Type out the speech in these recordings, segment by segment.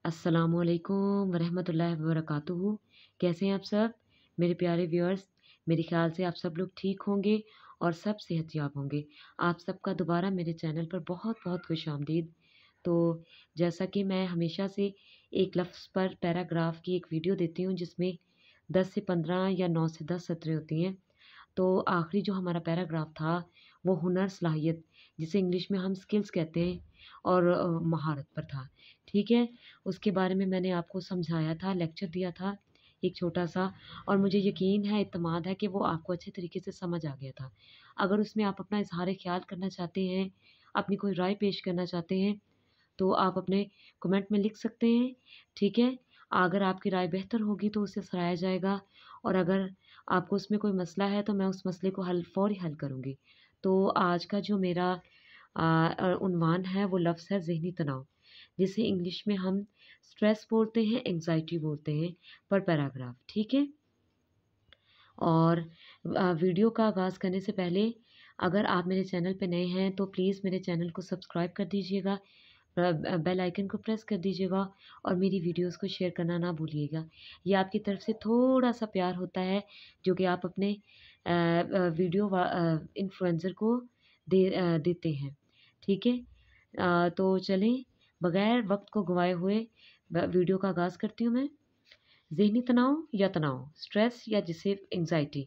अस्सलामुअलैकुम वरहमतुल्लाहि वबरकातुहू। कैसे हैं आप सब मेरे प्यारे व्यूअर्स। मेरे ख़्याल से आप सब लोग ठीक होंगे और सब सेहतयाब होंगे। आप सबका दोबारा मेरे चैनल पर बहुत बहुत खुशामदीद। तो जैसा कि मैं हमेशा से एक लफ्ज़ पर पैराग्राफ की एक वीडियो देती हूँ जिसमें 10 से 15 या 9 से 10 सतरें होती हैं। तो आखिरी जो हमारा पैराग्राफ था वो हुनर सलाहियत जिसे इंग्लिश में हम स्किल्स कहते हैं और महारत पर था। ठीक है, उसके बारे में मैंने आपको समझाया था, लेक्चर दिया था एक छोटा-सा, और मुझे यकीन है, इत्मीनान है कि वो आपको अच्छे तरीके से समझ आ गया था। अगर उसमें आप अपना इज़हार-ए-ख़्याल करना चाहते हैं, अपनी कोई राय पेश करना चाहते हैं, तो आप अपने कमेंट में लिख सकते हैं, ठीक है? अगर आपकी राय बेहतर होगी तो उसे सराहा जाएगा, और अगर आपको उसमें कोई मसला है तो मैं उस मसले को फ़ौरी हल करूँगी। तो आज का जो मेरा उन्वान है वो लफ्ज़ है ज़हनी तनाव, जिसे इंग्लिश में हम स्ट्रेस बोलते हैं, एंग्ज़ायटी बोलते हैं पर पैराग्राफ, ठीक है? और वीडियो का आगाज़ करने से पहले अगर आप मेरे चैनल पे नए हैं तो प्लीज़ मेरे चैनल को सब्सक्राइब कर दीजिएगा, बेल आइकन को प्रेस कर दीजिएगा और मेरी वीडियोस को शेयर करना ना भूलिएगा। ये आपकी तरफ से थोड़ा-सा प्यार होता है जो कि आप अपने वीडियो इन्फ्लुएंसर को देते हैं, ठीक है? तो चलें, बगैर वक़्त को गँवाए हुए वीडियो का आगाज़ करती हूँ मैं। ज़हनी तनाव या तनाव, स्ट्रेस या जिसे एंग्ज़ायटी,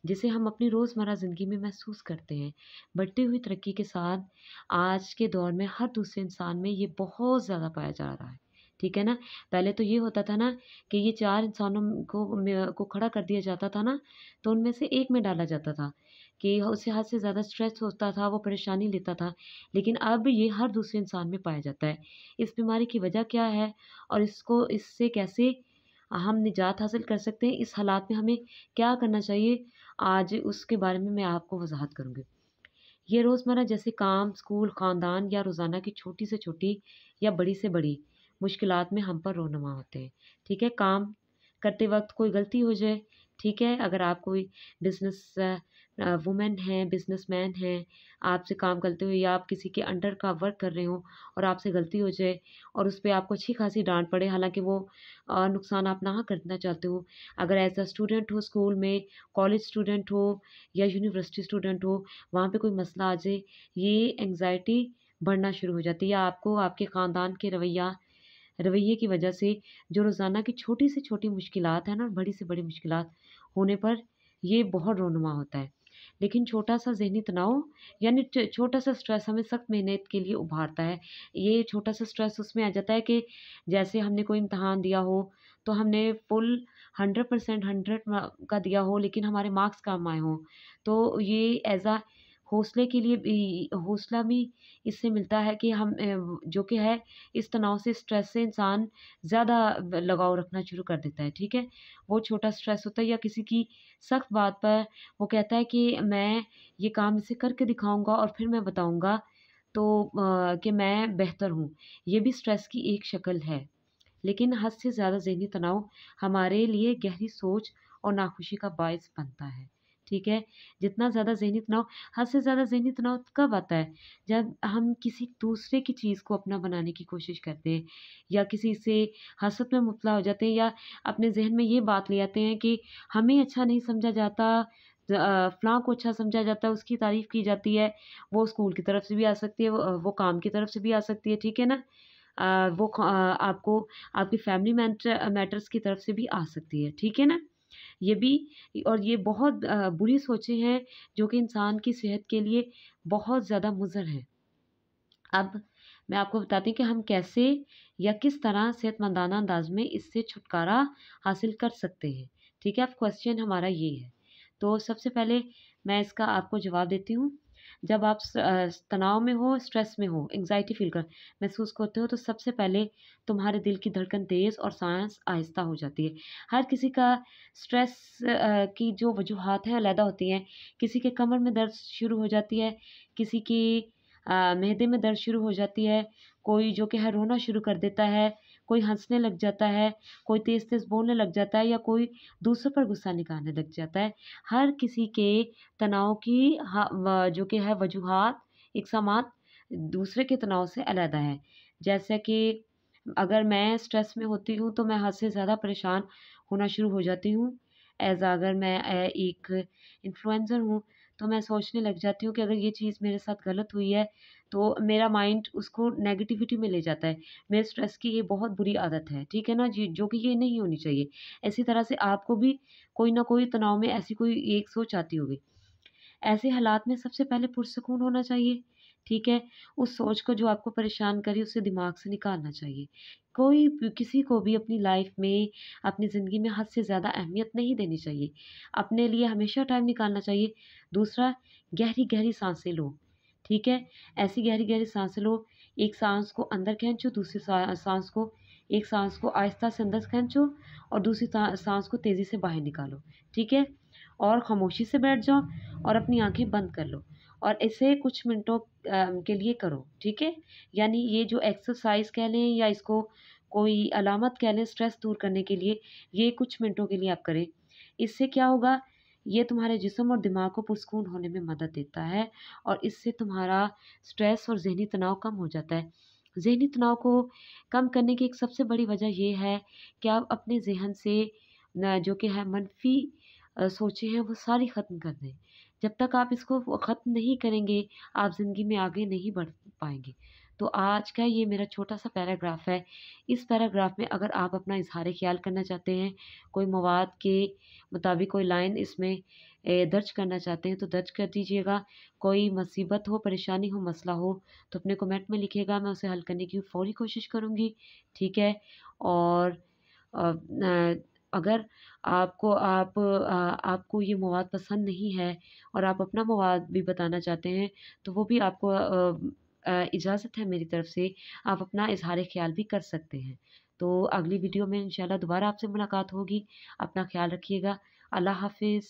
जिसे हम अपनी रोज़मर्रा ज़िंदगी में महसूस करते हैं। बढ़ती हुई तरक्की के साथ आज के दौर में हर दूसरे इंसान में ये बहुत ज़्यादा पाया जा रहा है। ठीक है ना? पहले तो ये होता था ना कि ये 4 इंसानों को खड़ा कर दिया जाता था ना, तो उनमें से एक में डाला जाता था कि उसे हद से ज़्यादा स्ट्रेस होता था, वो परेशानी लेता था। लेकिन अब ये हर दूसरे इंसान में पाया जाता है। इस बीमारी की वजह क्या है और इससे कैसे हम निजात हासिल कर सकते हैं, इस हालात में हमें क्या करना चाहिए, आज उसके बारे में मैं आपको वज़ाहत करूँगी। ये रोज़मर्रा जैसे काम, स्कूल, ख़ानदान या रोज़ाना की छोटी से छोटी या बड़ी से बड़ी मुश्किलात में हम पर रोनुमा होते हैं। ठीक है? काम करते वक़्त कोई गलती हो जाए, ठीक है? अगर आप कोई बिज़नेस वुमन हैं, बिज़नेसमैन हैं, आपसे काम करते हुए या आप किसी के अंडर का वर्क कर रहे हों और आपसे गलती हो जाए और उस पे आपको अच्छी-खासी डाँट पड़े, हालाँकि वो नुकसान आप ना करना चाहते हो। अगर एज़ अ स्टूडेंट हो स्कूल में, कॉलेज स्टूडेंट हो या यूनिवर्सिटी स्टूडेंट हो, वहाँ पे कोई मसला आ जाए, ये एंग्ज़ायटी बढ़ना शुरू हो जाती है या आपको आपके ख़ानदान के रवैये की वजह से जो रोज़ाना की छोटी से छोटी मुश्किलात है ना, बड़ी से बड़ी मुश्किलात होने पर ये बहुत रोनुमा होता है। लेकिन छोटा-सा ज़हनी तनाव यानी छोटा-सा स्ट्रेस हमें सख्त मेहनत के लिए उभारता है। ये छोटा-सा स्ट्रेस उसमें आ जाता है कि जैसे हमने कोई इम्तिहान दिया हो, तो हमने फुल 100% 100 का दिया हो लेकिन हमारे मार्क्स कम आए हों। तो ये ऐज़ अ हौसले के लिए भी हौसला भी इससे मिलता है कि हम जो कि है इस तनाव से स्ट्रेस से इंसान ज़्यादा लगाव रखना शुरू कर देता है, ठीक है? वो छोटा स्ट्रेस होता है या किसी की सख्त बात पर वो कहता है कि मैं ये काम इसे करके दिखाऊँगा और फिर मैं बताऊँगा तो कि मैं बेहतर हूँ। ये भी स्ट्रेस की एक शक्ल है। लेकिन हद से ज़्यादा ज़हनी तनाव हमारे लिए गहरी सोच और नाखुशी का बायस बनता है। ठीक है? जितना ज़्यादा ज़हनी तनाव हद से ज़्यादा ज़हनी तनाव कब आता है? जब हम किसी दूसरे की चीज़ को अपना बनाने की कोशिश करते हैं या किसी से हसद में मुब्तला हो जाते हैं या अपने ज़हन में ये बात ले आते हैं कि हमें अच्छा नहीं समझा जाता, फ़लाँ को अच्छा समझा जाता है, उसकी तारीफ़ की जाती है। वो स्कूल की तरफ से भी आ सकती है, वो काम की तरफ से भी आ सकती है, ठीक है ना? आपको आपकी फैमिली मैटर्स की तरफ से भी आ सकती है, ठीक है ना? ये भी और ये बहुत बुरी सोचें हैं जो कि इंसान की सेहत के लिए बहुत ज़्यादा मुज़र हैं। अब मैं आपको बताती हूँ कि हम कैसे या किस तरह सेहतमंदाना अंदाज़ में इससे छुटकारा हासिल कर सकते हैं, ठीक है? अब क्वेश्चन हमारा ये है, तो सबसे पहले मैं इसका आपको जवाब देती हूँ। जब आप तनाव में हो, स्ट्रेस में हो, एंग्ज़ायटी महसूस करते हो, तो सबसे पहले तुम्हारे दिल की धड़कन तेज़ और साँस आहिस्ता हो जाती है। हर किसी का स्ट्रेस की जो वजूहात हैं अलग होती हैं। किसी के कमर में दर्द शुरू हो जाती है, किसी की मैदे में दर्द शुरू हो जाती है, कोई जो कि है रोना शुरू कर देता है, कोई हँसने लग जाता है, कोई तेज़-तेज़ बोलने लग जाता है या कोई दूसरों पर गुस्सा निकालने लग जाता है। हर किसी के तनाव की जो कि है वजूहात, इक़सामात दूसरे के तनाव से अलग है। जैसे कि अगर मैं स्ट्रेस में होती हूँ तो मैं हद से ज़्यादा परेशान होना शुरू हो जाती हूँ। अगर मैं एक इन्फ्लुएंसर हूँ, तो मैं सोचने लग जाती हूँ कि अगर ये चीज़ मेरे साथ गलत हुई है, तो मेरा माइंड उसको नेगेटिविटी में ले जाता है। मेरे स्ट्रेस की ये बहुत बुरी आदत है, ठीक है ना जी? जो कि ये नहीं होनी चाहिए। इसी तरह से आपको भी कोई न कोई तनाव में ऐसी कोई एक सोच आती होगी। ऐसे हालात में सबसे पहले पुरसुकून होना चाहिए, ठीक है? उस सोच को जो आपको परेशान कर रही है, उसे दिमाग से निकालना चाहिए। कोई भी किसी को भी अपनी लाइफ़ में, अपनी ज़िंदगी में हद से ज़्यादा अहमियत नहीं देनी चाहिए। अपने लिए हमेशा टाइम निकालना चाहिए। दूसरा, गहरी-गहरी साँसें लो, ठीक है? ऐसी गहरी-गहरी साँसें लो, एक साँस को अंदर खींचो, दूसरी साँस को एक साँस को आहिस्ता से अंदर खींचो और दूसरी साँस को तेज़ी से बाहर निकालो, ठीक है? और खामोशी से बैठ जाओ और अपनी आँखें बंद कर लो और इसे कुछ मिनटों के लिए करो, ठीक है? यानी ये जो एक्सरसाइज़ कह लें या इसको कोई अलामत कह लें स्ट्रेस दूर करने के लिए, ये कुछ मिनटों के लिए आप करें। इससे क्या होगा, ये तुम्हारे जिस्म और दिमाग को पुरस्कून होने में मदद देता है और इससे तुम्हारा स्ट्रेस और ज़हनी तनाव कम हो जाता है। ज़हनी तनाव को कम करने की एक सबसे बड़ी वजह ये है कि आप अपने ज़हन से जो कि है मनफ़ी सोचें हैं वो सारी ख़त्म कर दें। जब तक आप इसको ख़त्म नहीं करेंगे, आप ज़िंदगी में आगे नहीं बढ़ पाएँगे। तो आज का ये मेरा छोटा-सा पैराग्राफ है। इस पैराग्राफ में अगर आप अपना इज़हार ख़्याल करना चाहते हैं, कोई मवाद के मुताबिक कोई लाइन इसमें दर्ज करना चाहते हैं तो दर्ज कर दीजिएगा। कोई मुसीबत हो, परेशानी हो, मसला हो तो अपने कमेंट में लिखिएगा, मैं उसे हल करने की फ़ौरी कोशिश करूँगी। ठीक है? और न अगर आपको ये मवाद पसंद नहीं है और आप अपना मवाद भी बताना चाहते हैं, तो वो भी आपको इजाज़त है मेरी तरफ से, आप अपना इज़हार ख़्याल भी कर सकते हैं। तो अगली वीडियो में इंशाल्लाह दोबारा आपसे मुलाकात होगी। अपना ख़्याल रखिएगा। अल्लाह हाफ़िज़।